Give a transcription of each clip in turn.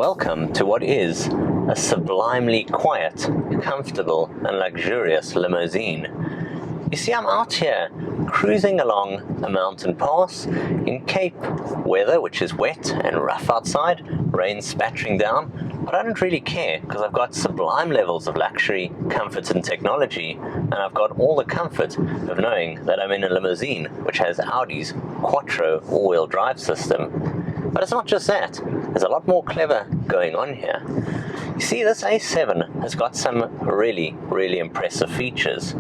Welcome to what is a sublimely quiet, comfortable and luxurious limousine. You see, I'm out here cruising along a mountain pass in Cape weather, which is wet and rough outside, rain spattering down, but I don't really care because I've got sublime levels of luxury, comfort and technology, and I've got all the comfort of knowing that I'm in a limousine which has Audi's Quattro all-wheel drive system. But it's not just that, there's a lot more clever going on here. You see, this A7 has got some really impressive features.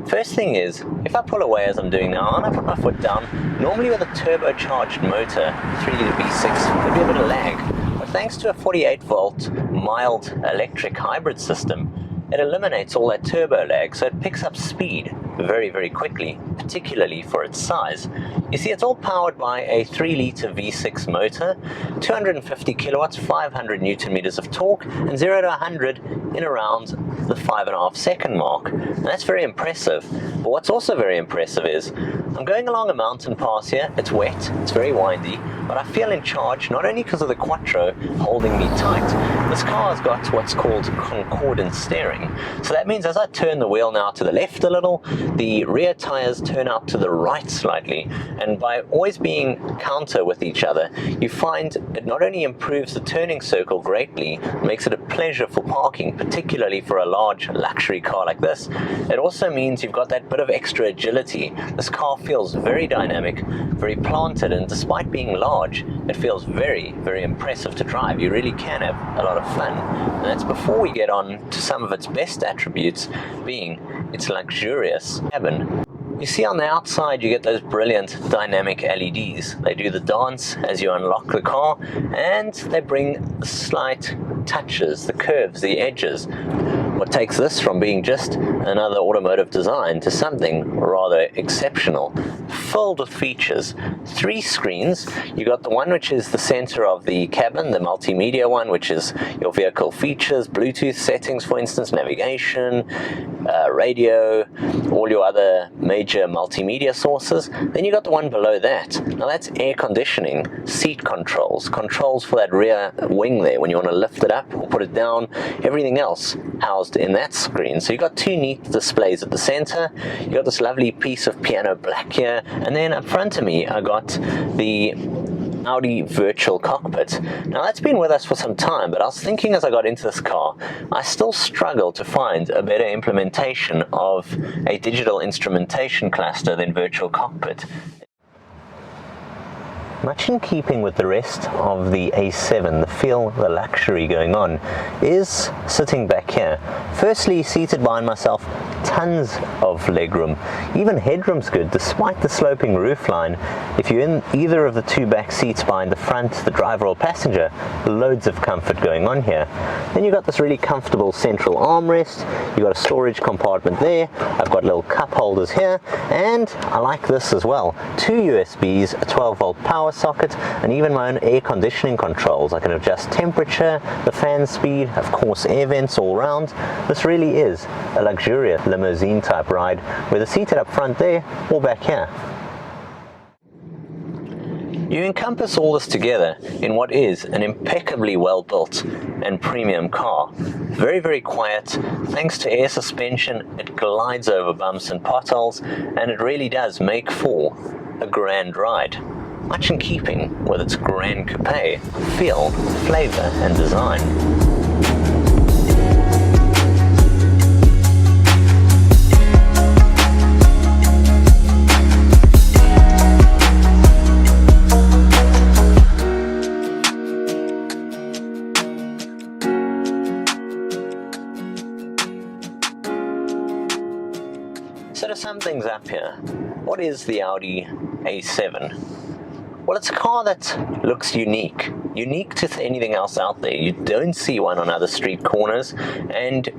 First thing is, if I pull away as I'm doing now and I put my foot down, normally with a turbocharged motor, 3-litre V6, there'd be a bit of lag. But thanks to a 48-volt mild electric hybrid system, it eliminates all that turbo lag, so it picks up speed very quickly, particularly for its size. You see, it's all powered by a 3-litre V6 motor, 250 kilowatts, 500 newton meters of torque, and 0 to 100 in around the 5.5 second mark. And that's very impressive. But what's also very impressive is, I'm going along a mountain pass here, it's wet, it's very windy, but I feel in charge, not only because of the Quattro holding me tight. This car has got what's called concordant steering. So that means as I turn the wheel now to the left a little, the rear tires turn out to the right slightly, and by always being counter with each other, you find it not only improves the turning circle greatly, makes it a pleasure for parking, particularly for a large luxury car like this, it also means you've got that bit of extra agility. This car feels very dynamic, very planted, and despite being large, it feels very impressive to drive. You really can have a lot of fun. And that's before we get on to some of its best attributes, being its luxurious cabin. You see, on the outside you get those brilliant dynamic LEDs. They do the dance as you unlock the car, and they bring the slight touches, the curves, the edges. What takes this from being just another automotive design to something rather exceptional, filled with features. 3 screens. You got the one which is the center of the cabin, the multimedia one, which is your vehicle features, Bluetooth settings, for instance, navigation, radio, all your other major multimedia sources. Then you got the one below that. Now that's air conditioning, seat controls, controls for that rear wing there when you want to lift it up or put it down, everything else housed in that screen. So you got 2 neat displays at the center. You got this lovely piece of piano black here, and then up front of me I got the Audi virtual cockpit. Now that's been with us for some time, but I was thinking as I got into this car, I still struggle to find a better implementation of a digital instrumentation cluster than virtual cockpit. Much in keeping with the rest of the A7, the feel, the luxury going on, is sitting back here. Firstly, seated behind myself, tons of legroom. Even headroom's good, despite the sloping roofline. If you're in either of the 2 back seats behind the front, the driver or passenger, loads of comfort going on here. Then you've got this really comfortable central armrest, you've got a storage compartment there, I've got little cup holders here, and I like this as well. 2 USBs, a 12-volt power socket, and even my own air conditioning controls. I can adjust temperature, the fan speed, of course air vents all around. This really is a luxurious limousine type ride, whether seated up front there or back here. You encompass all this together in what is an impeccably well built and premium car. Very quiet. Thanks to air suspension, it glides over bumps and potholes, and it really does make for a grand ride. Much in keeping with its gran coupé feel, flavor and design. So to sum things up here, what is the Audi A7? Well, it's a car that looks unique to anything else out there. You don't see one on other street corners, and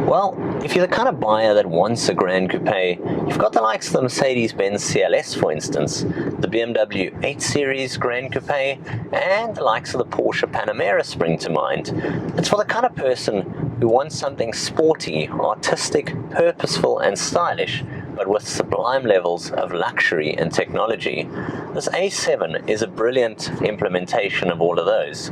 well, if you're the kind of buyer that wants a Gran Coupé, you've got the likes of the Mercedes-Benz CLS, for instance, the BMW 8 Series Gran Coupé, and the likes of the Porsche Panamera spring to mind. It's for the kind of person who wants something sporty, artistic, purposeful and stylish, but with sublime levels of luxury and technology. This A7 is a brilliant implementation of all of those.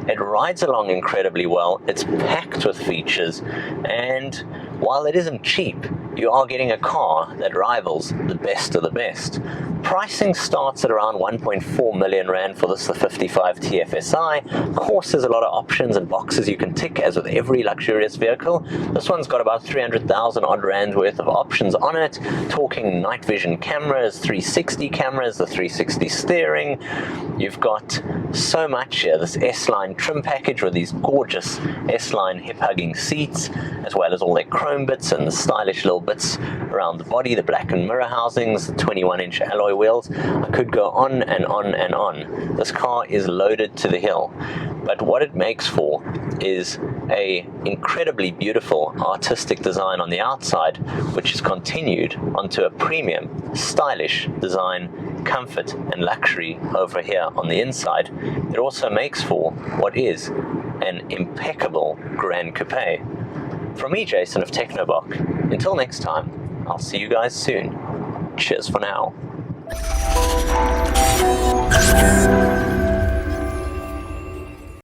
It rides along incredibly well, it's packed with features, and while it isn't cheap, you are getting a car that rivals the best of the best. Pricing starts at around 1.4 million Rand for this, the 55 TFSI. Of course, there's a lot of options and boxes you can tick, as with every luxurious vehicle. This one's got about 300,000 odd Rand worth of options on it, talking night vision cameras, 360 cameras, the 360 steering. You've got so much here. This S-line trim package with these gorgeous S-line hip-hugging seats, as well as all their chrome bits and the stylish little bits around the body, the black and mirror housings, the 21-inch alloy wheels. I could go on and on and on. This car is loaded to the hill, but what it makes for is a incredibly beautiful artistic design on the outside, which is continued onto a premium, stylish design, comfort and luxury over here on the inside. It also makes for what is an impeccable Grand Coupe. From me, Jason of TechnoBok, until next time, I'll see you guys soon. Cheers for now.